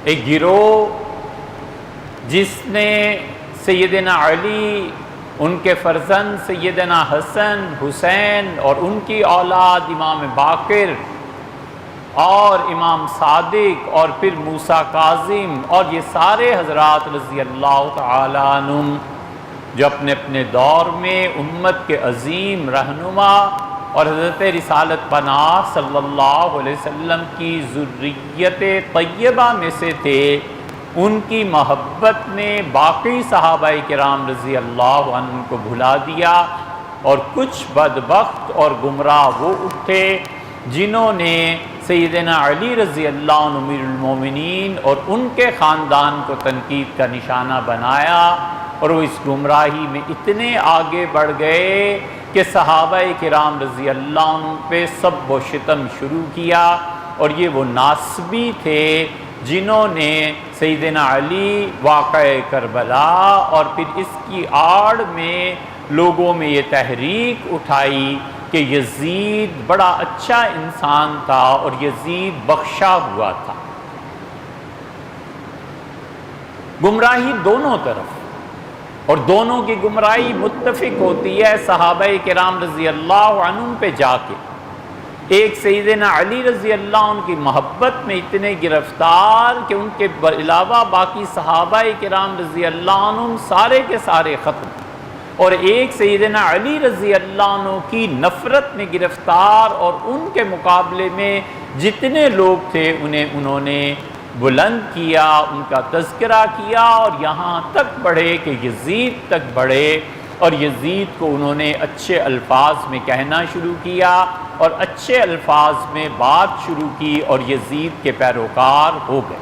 ایک گروہ جس نے سیدنا علی، ان کے فرزند سیدنا حسن، حسین اور ان کی اولاد امام باقر اور امام صادق اور پھر موسیٰ کاظم اور یہ سارے حضرات رضی اللہ تعالیٰ عنہم جو اپنے اپنے دور میں امت کے عظیم رہنما اور حضرت رسالت پناہ صلی اللہ علیہ وسلم کی ذریت طیبہ میں سے تھے، ان کی محبت نے باقی صحابہ کرام رضی اللہ عنہ کو بھلا دیا، اور کچھ بدبخت اور گمراہ وہ اٹھے جنہوں نے سیدنا علی رضی اللہ عنہ امیر المومنین اور ان کے خاندان کو تنقید کا نشانہ بنایا، اور وہ اس گمراہی میں اتنے آگے بڑھ گئے کہ صحابہ کرام رضی اللہ عنہ پہ سب و شتم شروع کیا، اور یہ وہ ناسبی تھے جنہوں نے سیدنا علی، واقعہ کربلا اور پھر اس کی آڑ میں لوگوں میں یہ تحریک اٹھائی کہ یزید بڑا اچھا انسان تھا اور یزید بخشا ہوا تھا۔ گمراہی دونوں طرف، اور دونوں کی گمراہی متفق ہوتی ہے صحابہ کرام رضی اللہ عنہ پہ جا کے۔ ایک سیدنا علی رضی اللہ عنہ کی محبت میں اتنے گرفتار کہ ان کے علاوہ باقی صحابہ کرام رضی اللہ عنہ سارے کے سارے ختم، اور ایک سیدنا علی رضی اللہ عنہ کی نفرت میں گرفتار، اور ان کے مقابلے میں جتنے لوگ تھے انہوں نے بلند کیا، ان کا تذکرہ کیا، اور یہاں تک بڑھے کہ یزید تک بڑھے، اور یزید کو انہوں نے اچھے الفاظ میں کہنا شروع کیا اور اچھے الفاظ میں بات شروع کی، اور یزید کے پیروکار ہو گئے۔